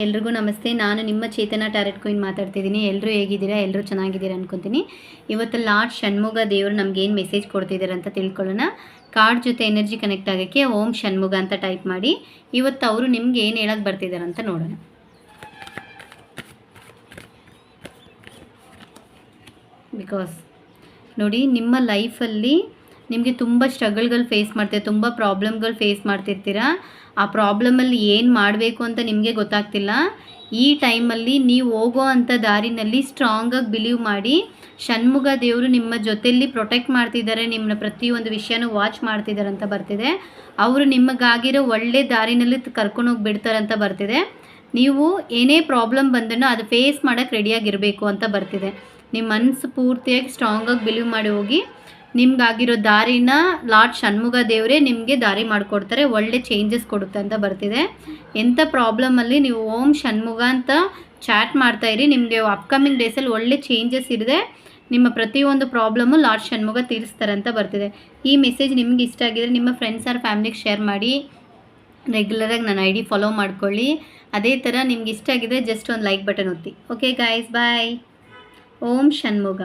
ಎಲ್ರಿಗೂ ನಮಸ್ತೆ. ನಾನು ನಿಮ್ಮ ಚೇತನ ಟ್ಯಾರೆಟ್ ಕ್ವೀನ್ ಮಾತಾಡ್ತಿದ್ದೀನಿ. ಎಲ್ಲರೂ ಹೇಗಿದ್ದೀರಾ? ಎಲ್ಲರೂ ಚೆನ್ನಾಗಿದ್ದೀರಾ ಅನ್ಕೊತೀನಿ. ಇವತ್ತು ಲಾರ್ಡ್ ಷಣ್ಮುಗ ದೇವರು ನಮಗೇನು ಮೆಸೇಜ್ ಕೊಡ್ತಿದ್ದಾರೆ ಅಂತ ತಿಳ್ಕೊಳ್ಳೋಣ. ಕಾರ್ಡ್ ಜೊತೆ ಎನರ್ಜಿ ಕನೆಕ್ಟ್ ಆಗೋಕ್ಕೆ ಓಂ ಷಣ್ಮುಗ ಅಂತ ಟೈಪ್ ಮಾಡಿ. ಇವತ್ತು ಅವರು ನಿಮ್ಗೆ ಏನು ಹೇಳೋಕ್ಕೆ ಬರ್ತಿದ್ದಾರೆ ಅಂತ ನೋಡೋಣ. ಬಿಕಾಸ್ ನೋಡಿ, ನಿಮ್ಮ ಲೈಫಲ್ಲಿ ನಿಮಗೆ ತುಂಬ ಸ್ಟ್ರಗಲ್ಗಳು ಫೇಸ್ ಮಾಡ್ತೀರಾ, ತುಂಬ ಪ್ರಾಬ್ಲಮ್ಗಳು ಫೇಸ್ ಮಾಡ್ತಿರ್ತೀರ. ಆ ಪ್ರಾಬ್ಲಮಲ್ಲಿ ಏನು ಮಾಡಬೇಕು ಅಂತ ನಿಮಗೆ ಗೊತ್ತಾಗ್ತಿಲ್ಲ. ಈ ಟೈಮಲ್ಲಿ ನೀವು ಹೋಗೋ ಅಂಥ ದಾರಿನಲ್ಲಿ ಸ್ಟ್ರಾಂಗಾಗಿ ಬಿಲೀವ್ ಮಾಡಿ. ಷಣ್ಮುಗ ದೇವರು ನಿಮ್ಮ ಜೊತೆಯಲ್ಲಿ ಪ್ರೊಟೆಕ್ಟ್ ಮಾಡ್ತಿದ್ದಾರೆ, ನಿಮ್ಮನ್ನ ಪ್ರತಿಯೊಂದು ವಿಷಯನೂ ವಾಚ್ ಮಾಡ್ತಿದ್ದಾರೆ ಅಂತ ಬರ್ತಿದೆ. ಅವರು ನಿಮಗಾಗಿರೋ ಒಳ್ಳೆ ದಾರಿನಲ್ಲಿ ಕರ್ಕೊಂಡೋಗಿ ಬಿಡ್ತಾರೆ ಅಂತ ಬರ್ತಿದೆ. ನೀವು ಏನೇ ಪ್ರಾಬ್ಲಮ್ ಬಂದನೋ ಅದು ಫೇಸ್ ಮಾಡೋಕ್ಕೆ ರೆಡಿಯಾಗಿರಬೇಕು ಅಂತ ಬರ್ತಿದೆ. ನಿಮ್ಮ ಮನಸ್ಸು ಪೂರ್ತಿಯಾಗಿ ಸ್ಟ್ರಾಂಗಾಗಿ ಬಿಲೀವ್ ಮಾಡಿ ಹೋಗಿ. ನಿಮ್ಗಾಗಿರೋ ದಾರಿನ ಲಾರ್ಡ್ ಷಣ್ಮುಗ ದೇವರೇ ನಿಮಗೆ ದಾರಿ ಮಾಡಿಕೊಡ್ತಾರೆ, ಒಳ್ಳೆ ಚೇಂಜಸ್ ಕೊಡುತ್ತೆ ಅಂತ ಬರ್ತಿದೆ. ಎಂಥ ಪ್ರಾಬ್ಲಮಲ್ಲಿ ನೀವು ಓಂ ಷಣ್ಮುಗ ಅಂತ ಚಾಟ್ ಮಾಡ್ತಾಯಿರಿ, ನಿಮಗೆ ಅಪ್ಕಮಿಂಗ್ ಡೇಸಲ್ಲಿ ಒಳ್ಳೆ ಚೇಂಜಸ್ ಇರದೆ ನಿಮ್ಮ ಪ್ರತಿಯೊಂದು ಪ್ರಾಬ್ಲಮ್ಮು ಲಾರ್ಡ್ ಷಣ್ಮುಗ ತೀರಿಸ್ತಾರೆ ಅಂತ ಬರ್ತಿದೆ. ಈ ಮೆಸೇಜ್ ನಿಮ್ಗೆ ಇಷ್ಟ ಆಗಿದರೆ ನಿಮ್ಮ ಫ್ರೆಂಡ್ಸ್ ಆರ್ ಫ್ಯಾಮಿಲಿಗೆ ಶೇರ್ ಮಾಡಿ. ರೆಗ್ಯುಲರಾಗಿ ನನ್ನ ID ಫಾಲೋ ಮಾಡ್ಕೊಳ್ಳಿ. ಅದೇ ಥರ ನಿಮ್ಗೆ ಇಷ್ಟ ಆಗಿದರೆ ಜಸ್ಟ್ ಒಂದು ಲೈಕ್ ಬಟನ್ ಒತ್ತಿ. ಓಕೆ ಗಾಯ್ಸ್, ಬಾಯ್. ಓಂ ಷಣ್ಮುಗ.